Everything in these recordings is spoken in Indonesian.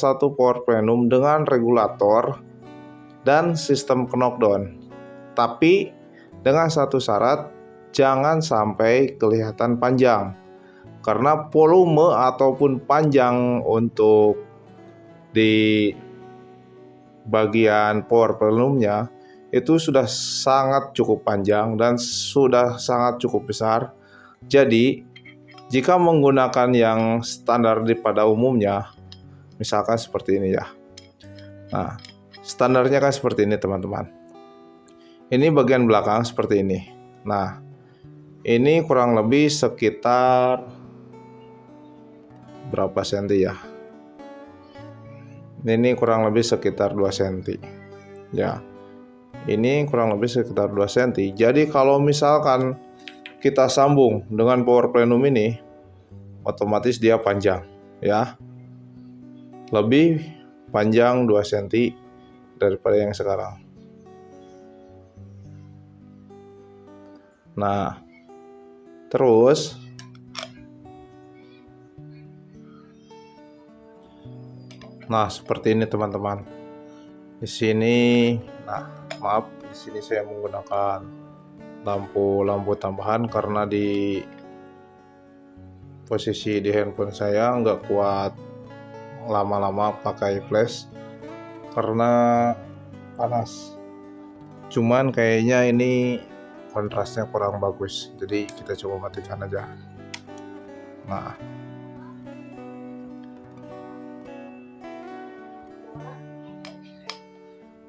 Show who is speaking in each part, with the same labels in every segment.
Speaker 1: satu power plenum dengan regulator dan sistem knockdown. Tapi dengan satu syarat, jangan sampai kelihatan panjang. Karena volume ataupun panjang untuk di bagian power plenumnya itu sudah sangat cukup panjang dan sudah sangat cukup besar. Jadi jika menggunakan yang standar pada umumnya, misalkan seperti ini ya. Nah, standarnya kan seperti ini teman-teman. Ini bagian belakang seperti ini. Nah, ini kurang lebih sekitar berapa senti ya? Ini kurang lebih sekitar 2 cm. Ya. Ini kurang lebih sekitar 2 cm. Jadi kalau misalkan kita sambung dengan power plenum ini, otomatis dia panjang ya. Lebih panjang 2 cm daripada yang sekarang. Nah, terus seperti ini teman-teman. Di sini, maaf, di sini saya menggunakan lampu tambahan karena di posisi di handphone saya nggak kuat lama-lama pakai flash karena panas. Cuman kayaknya ini kontrasnya kurang bagus, jadi kita coba matikan aja.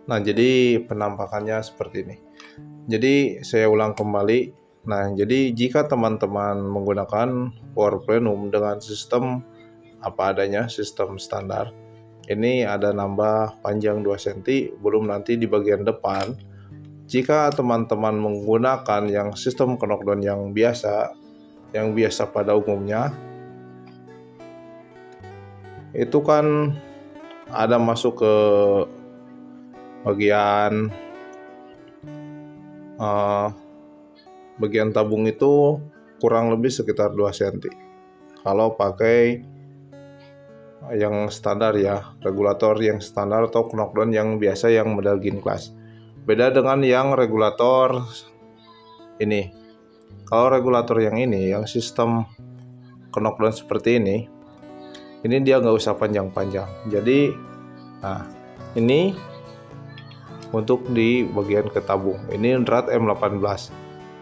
Speaker 1: Nah, jadi penampakannya seperti ini. Jadi saya ulang kembali. Nah, jadi jika teman-teman menggunakan power plenum dengan sistem apa adanya, sistem standar, ini ada nambah panjang 2 cm, belum nanti di bagian depan. Jika teman-teman menggunakan yang sistem knockdown yang biasa pada umumnya, itu kan ada masuk ke bagian tabung itu kurang lebih sekitar 2 cm. Kalau pakai yang standar ya, regulator yang standar atau knockdown yang biasa yang model gin class. Beda dengan yang regulator ini. Kalau regulator yang ini, yang sistem knockdown seperti ini dia nggak usah panjang-panjang. Jadi, ini untuk di bagian ketabung. Ini drat M18.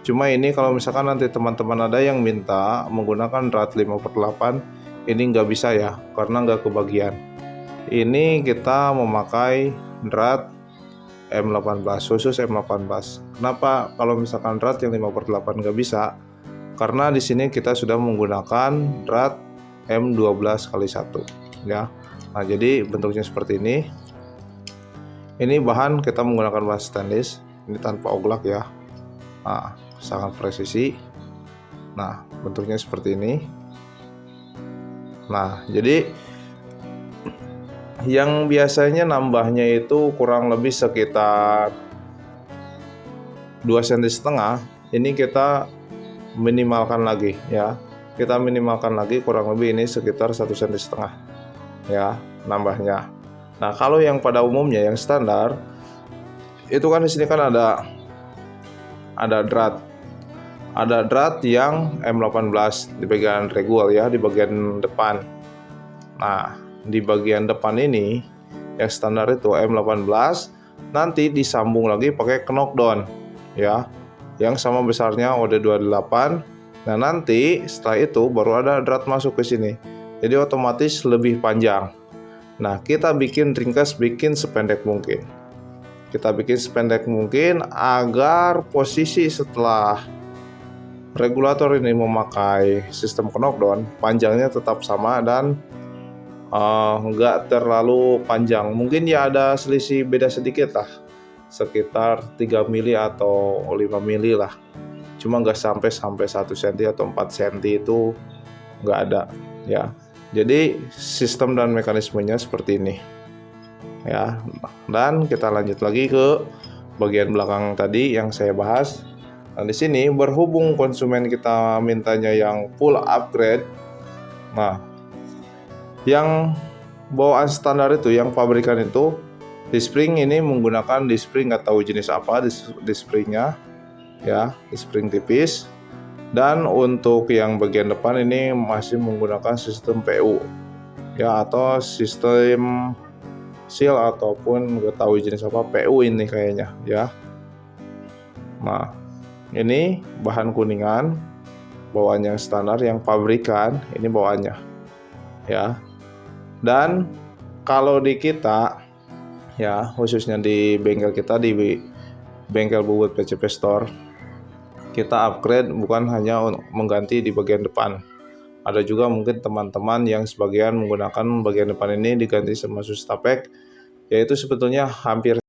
Speaker 1: Cuma ini kalau misalkan nanti teman-teman ada yang minta menggunakan drat 5/8, ini nggak bisa ya, karena nggak kebagian. Ini kita memakai drat M18, khusus M18. Kenapa kalau misalkan drat yang 5/8 nggak bisa? Karena di sini kita sudah menggunakan drat M12x1 ya. Nah, jadi bentuknya seperti ini. Ini bahan kita menggunakan bahan stainless, ini tanpa oglak ya. Nah, sangat presisi. Nah, bentuknya seperti ini. Nah, jadi yang biasanya nambahnya itu kurang lebih sekitar 2,5 cm. Ini kita minimalkan lagi ya. Kita minimalkan lagi kurang lebih ini sekitar 1,5 cm ya nambahnya. Nah, kalau yang pada umumnya yang standar itu kan di sini kan ada drat yang M18 di bagian regul ya, di bagian depan. Nah, di bagian depan ini yang standar itu M18, nanti disambung lagi pakai knockdown ya, yang sama besarnya OD28. Nah, nanti setelah itu baru ada drat masuk ke sini, jadi otomatis lebih panjang. Nah, kita bikin ringkas, bikin sependek mungkin. Kita bikin sependek mungkin agar posisi setelah regulator ini memakai sistem knockdown, panjangnya tetap sama dan nggak terlalu panjang. Mungkin ya ada selisih beda sedikit lah, sekitar 3 mili atau 5 mili lah. Cuma nggak sampai 1 cm atau 4 cm itu nggak ada ya. Jadi sistem dan mekanismenya seperti ini ya. Dan kita lanjut lagi ke bagian belakang tadi yang saya bahas. Nah, di sini berhubung konsumen kita mintanya yang full upgrade. Nah, yang bawaan standar itu yang pabrikan itu disc spring ini menggunakan disc spring, nggak tahu jenis apa disc springnya ya, disc spring tipis. Dan untuk yang bagian depan ini masih menggunakan sistem PU ya, atau sistem seal ataupun nggak tahu jenis apa, PU ini kayaknya ya. Nah, ini bahan kuningan, bawaan yang standar yang pabrikan, ini bawaannya ya. Dan kalau di kita ya, khususnya di bengkel kita, di bengkel Bubut PCP Store, kita upgrade bukan hanya mengganti di bagian depan. Ada juga mungkin teman-teman yang sebagian menggunakan bagian depan ini diganti sama Sustapak, yaitu sebetulnya hampir